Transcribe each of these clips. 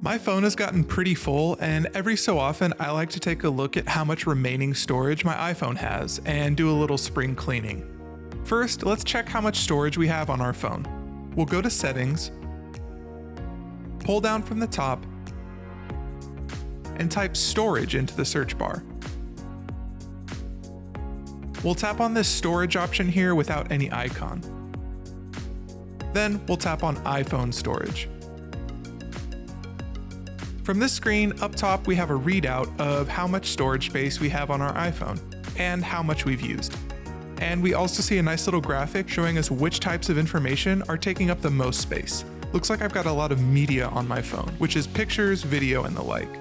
My phone has gotten pretty full, and every so often I like to take a look at how much remaining storage my iPhone has and do a little spring cleaning. First, let's check how much storage we have on our phone. We'll go to Settings, pull down from the top, and type Storage into the search bar. We'll tap on this storage option here without any icon. Then we'll tap on iPhone storage. From this screen, up top we have a readout of how much storage space we have on our iPhone and how much we've used. And we also see a nice little graphic showing us which types of information are taking up the most space. Looks like I've got a lot of media on my phone, which is pictures, video, and the like.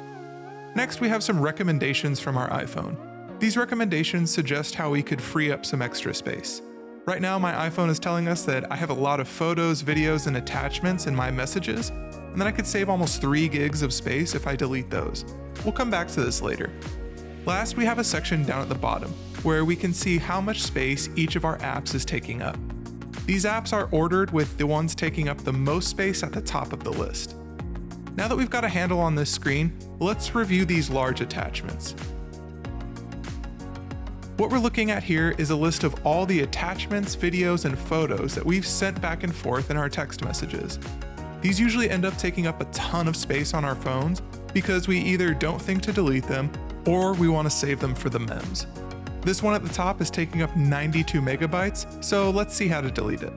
Next, we have some recommendations from our iPhone. These recommendations suggest how we could free up some extra space. Right now, my iPhone is telling us that I have a lot of photos, videos, and attachments in my messages, and then I could save almost 3 gigs of space if I delete those. We'll come back to this later. Last, we have a section down at the bottom, where we can see how much space each of our apps is taking up. These apps are ordered with the ones taking up the most space at the top of the list. Now that we've got a handle on this screen, let's review these large attachments. What we're looking at here is a list of all the attachments, videos, and photos that we've sent back and forth in our text messages. These usually end up taking up a ton of space on our phones because we either don't think to delete them or we want to save them for the memes. This one at the top is taking up 92 megabytes, so let's see how to delete it.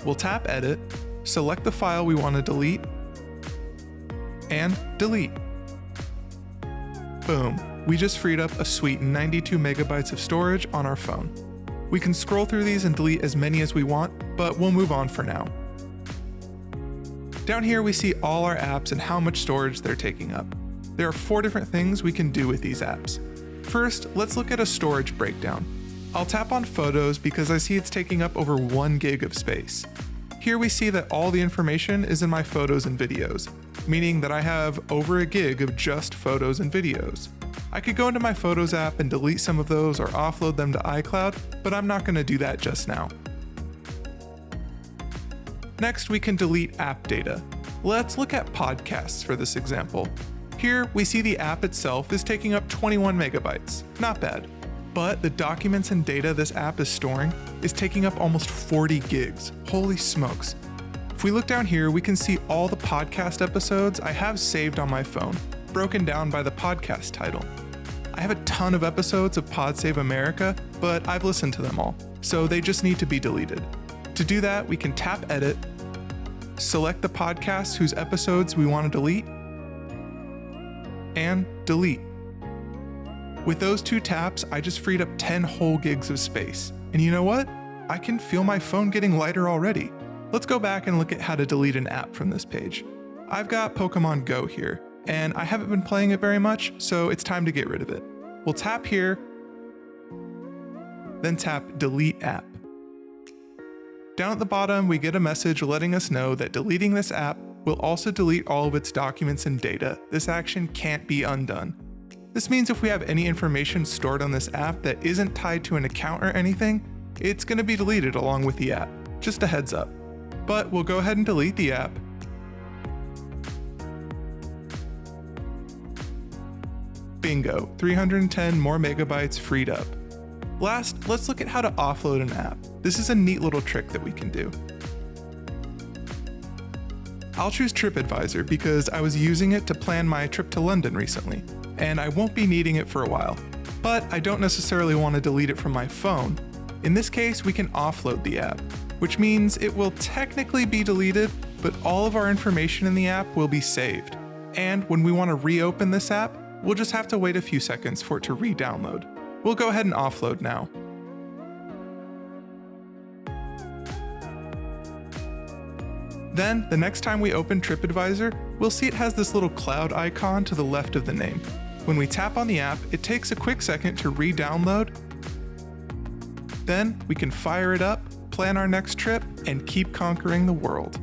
We'll tap Edit, select the file we want to delete, and delete. Boom. We just freed up a sweet 92 megabytes of storage on our phone. We can scroll through these and delete as many as we want, but we'll move on for now. Down here we see all our apps and how much storage they're taking up. There are 4 different things we can do with these apps. First, let's look at a storage breakdown. I'll tap on Photos because I see it's taking up over 1 gig of space. Here we see that all the information is in my photos and videos, meaning that I have over 1 gig of just photos and videos. I could go into my Photos app and delete some of those or offload them to iCloud, but I'm not going to do that just now. Next, we can delete app data. Let's look at podcasts for this example. Here, we see the app itself is taking up 21 megabytes. Not bad. But the documents and data this app is storing is taking up almost 40 gigs. Holy smokes. If we look down here, we can see all the podcast episodes I have saved on my phone, broken down by the podcast title. I have a ton of episodes of Pod Save America, but I've listened to them all, so they just need to be deleted. To do that, we can tap Edit, select the podcasts whose episodes we want to delete, and delete. With those 2 taps, I just freed up 10 whole gigs of space. And you know what? I can feel my phone getting lighter already. Let's go back and look at how to delete an app from this page. I've got Pokemon Go here, and I haven't been playing it very much, so it's time to get rid of it. We'll tap here, then tap Delete App. Down at the bottom, we get a message letting us know that deleting this app will also delete all of its documents and data. This action can't be undone. This means if we have any information stored on this app that isn't tied to an account or anything, it's going to be deleted along with the app. Just a heads up. But we'll go ahead and delete the app. Bingo, 310 more megabytes freed up. Last, let's look at how to offload an app. This is a neat little trick that we can do. I'll choose TripAdvisor because I was using it to plan my trip to London recently, and I won't be needing it for a while. But I don't necessarily want to delete it from my phone. In this case, we can offload the app, which means it will technically be deleted, but all of our information in the app will be saved. And when we want to reopen this app, we'll just have to wait a few seconds for it to re-download. We'll go ahead and offload now. Then, the next time we open TripAdvisor, we'll see it has this little cloud icon to the left of the name. When we tap on the app, it takes a quick second to re-download. Then, we can fire it up, plan our next trip, and keep conquering the world.